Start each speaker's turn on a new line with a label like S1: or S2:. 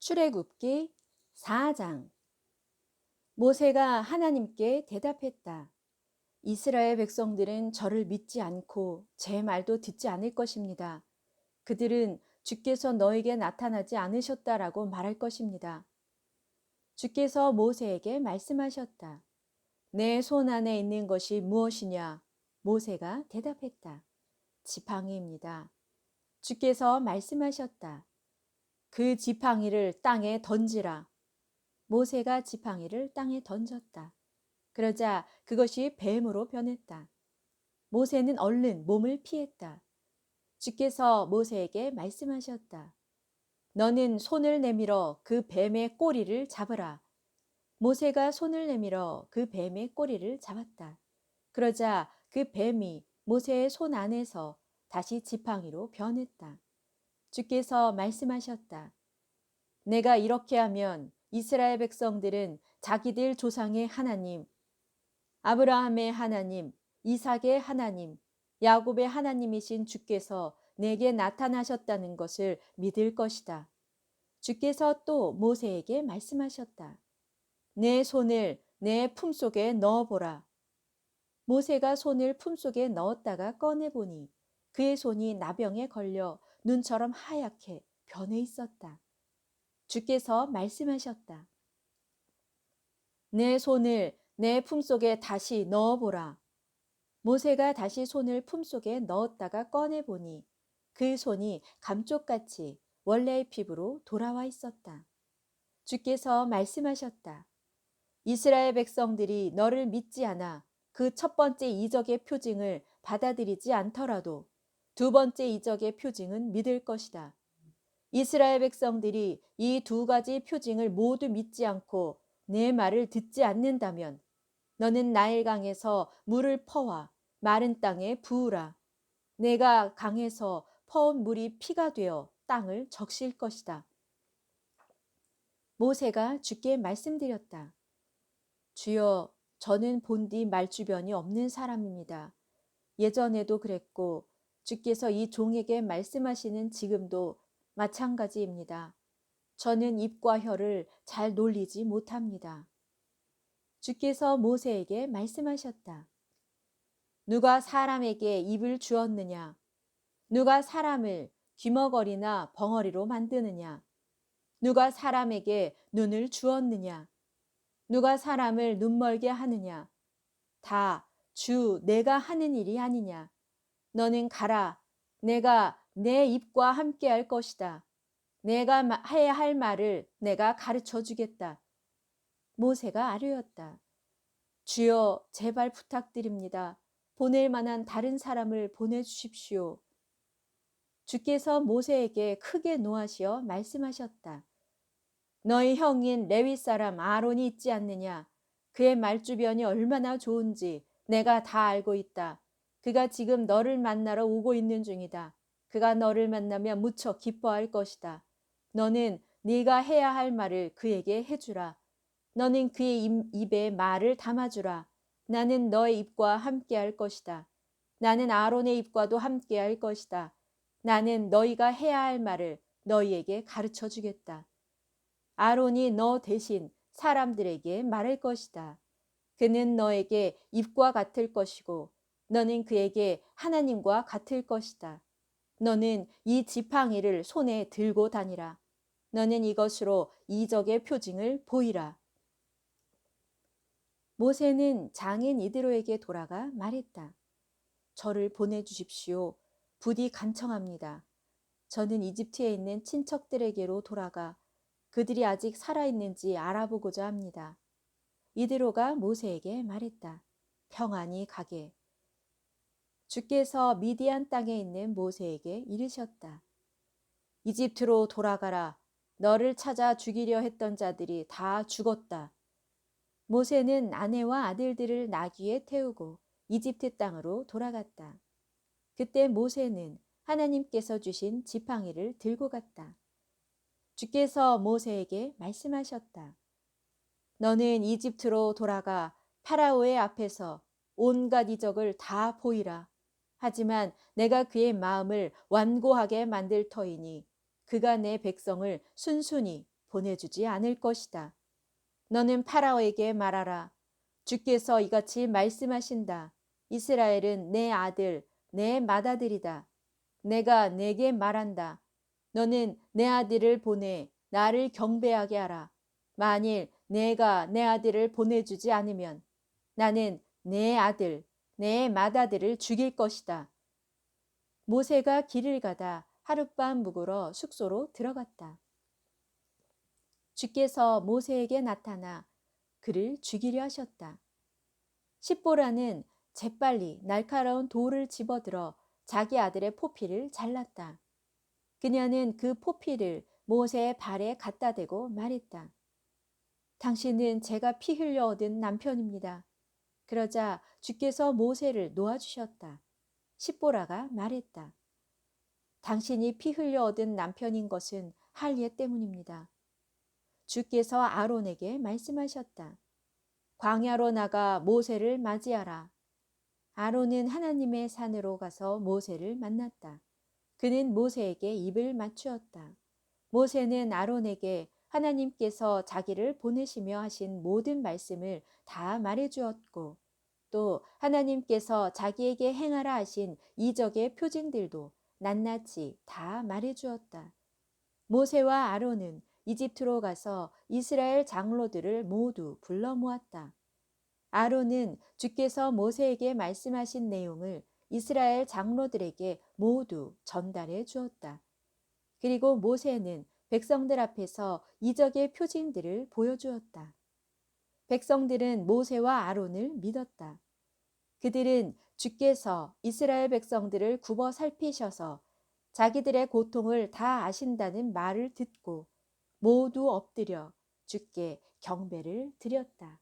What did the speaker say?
S1: 출애굽기 4장. 모세가 하나님께 대답했다. 이스라엘 백성들은 저를 믿지 않고 제 말도 듣지 않을 것입니다. 그들은 주께서 너에게 나타나지 않으셨다라고 말할 것입니다. 주께서 모세에게 말씀하셨다. 내 손 안에 있는 것이 무엇이냐? 모세가 대답했다. 지팡이입니다. 주께서 말씀하셨다. 그 지팡이를 땅에 던지라. 모세가 지팡이를 땅에 던졌다. 그러자 그것이 뱀으로 변했다. 모세는 얼른 몸을 피했다. 주께서 모세에게 말씀하셨다. 너는 손을 내밀어 그 뱀의 꼬리를 잡으라. 모세가 손을 내밀어 그 뱀의 꼬리를 잡았다. 그러자 그 뱀이 모세의 손 안에서 다시 지팡이로 변했다. 주께서 말씀하셨다. 내가 이렇게 하면 이스라엘 백성들은 자기들 조상의 하나님, 아브라함의 하나님, 이삭의 하나님, 야곱의 하나님이신 주께서 내게 나타나셨다는 것을 믿을 것이다. 주께서 또 모세에게 말씀하셨다. 내 손을 내 품속에 넣어보라. 모세가 손을 품속에 넣었다가 꺼내보니 그의 손이 나병에 걸려 눈처럼 하얗게 변해 있었다. 주께서 말씀하셨다. 내 손을 내 품속에 다시 넣어보라. 모세가 다시 손을 품속에 넣었다가 꺼내보니 그 손이 감쪽같이 원래의 피부로 돌아와 있었다. 주께서 말씀하셨다. 이스라엘 백성들이 너를 믿지 않아 그 첫 번째 이적의 표징을 받아들이지 않더라도 두 번째 이적의 표징은 믿을 것이다. 이스라엘 백성들이 이 두 가지 표징을 모두 믿지 않고 내 말을 듣지 않는다면 너는 나일강에서 물을 퍼와 마른 땅에 부으라. 내가 강에서 퍼온 물이 피가 되어 땅을 적실 것이다. 모세가 주께 말씀드렸다. 주여, 저는 본디 말주변이 없는 사람입니다. 예전에도 그랬고 주께서 이 종에게 말씀하시는 지금도 마찬가지입니다. 저는 입과 혀를 잘 놀리지 못합니다. 주께서 모세에게 말씀하셨다. 누가 사람에게 입을 주었느냐? 누가 사람을 귀머거리나 벙어리로 만드느냐? 누가 사람에게 눈을 주었느냐? 누가 사람을 눈멀게 하느냐? 다 주 내가 하는 일이 아니냐? 너는 가라. 내가 내 입과 함께 할 것이다. 내가 해야 할 말을 내가 가르쳐 주겠다. 모세가 아뢰었다. 주여, 제발 부탁드립니다. 보낼 만한 다른 사람을 보내주십시오. 주께서 모세에게 크게 노하시어 말씀하셨다. 너희 형인 레위 사람 아론이 있지 않느냐? 그의 말주변이 얼마나 좋은지 내가 다 알고 있다. 그가 지금 너를 만나러 오고 있는 중이다. 그가 너를 만나면 무척 기뻐할 것이다. 너는 네가 해야 할 말을 그에게 해주라. 너는 그의 입에 말을 담아주라. 나는 너의 입과 함께 할 것이다. 나는 아론의 입과도 함께 할 것이다. 나는 너희가 해야 할 말을 너희에게 가르쳐 주겠다. 아론이 너 대신 사람들에게 말할 것이다. 그는 너에게 입과 같을 것이고 너는 그에게 하나님과 같을 것이다. 너는 이 지팡이를 손에 들고 다니라. 너는 이것으로 이적의 표징을 보이라. 모세는 장인 이드로에게 돌아가 말했다. 저를 보내주십시오. 부디 간청합니다. 저는 이집트에 있는 친척들에게로 돌아가 그들이 아직 살아있는지 알아보고자 합니다. 이드로가 모세에게 말했다. 평안히 가게. 주께서 미디안 땅에 있는 모세에게 이르셨다. 이집트로 돌아가라. 너를 찾아 죽이려 했던 자들이 다 죽었다. 모세는 아내와 아들들을 나귀에 태우고 이집트 땅으로 돌아갔다. 그때 모세는 하나님께서 주신 지팡이를 들고 갔다. 주께서 모세에게 말씀하셨다. 너는 이집트로 돌아가 파라오의 앞에서 온갖 이적을 다 보이라. 하지만 내가 그의 마음을 완고하게 만들 터이니 그가 내 백성을 순순히 보내주지 않을 것이다. 너는 파라오에게 말하라. 주께서 이같이 말씀하신다. 이스라엘은 내 아들, 내 맏아들이다. 내가 내게 말한다. 너는 내 아들을 보내 나를 경배하게 하라. 만일 내가 내 아들을 보내주지 않으면 나는 내 아들, 내 맏아들을 죽일 것이다. 모세가 길을 가다 하룻밤 묵으러 숙소로 들어갔다. 주께서 모세에게 나타나 그를 죽이려 하셨다. 십보라는 재빨리 날카로운 돌을 집어들어 자기 아들의 포피를 잘랐다. 그녀는 그 포피를 모세의 발에 갖다 대고 말했다. 당신은 제가 피 흘려 얻은 남편입니다. 그러자 주께서 모세를 놓아주셨다. 십보라가 말했다. 당신이 피 흘려 얻은 남편인 것은 할례 때문입니다. 주께서 아론에게 말씀하셨다. 광야로 나가 모세를 맞이하라. 아론은 하나님의 산으로 가서 모세를 만났다. 그는 모세에게 입을 맞추었다. 모세는 아론에게 하나님께서 자기를 보내시며 하신 모든 말씀을 다 말해주었고 또 하나님께서 자기에게 행하라 하신 이적의 표징들도 낱낱이 다 말해주었다. 모세와 아론은 이집트로 가서 이스라엘 장로들을 모두 불러 모았다. 아론은 주께서 모세에게 말씀하신 내용을 이스라엘 장로들에게 모두 전달해 주었다. 그리고 모세는 백성들 앞에서 이적의 표징들을 보여주었다. 백성들은 모세와 아론을 믿었다. 그들은 주께서 이스라엘 백성들을 굽어 살피셔서 자기들의 고통을 다 아신다는 말을 듣고 모두 엎드려 주께 경배를 드렸다.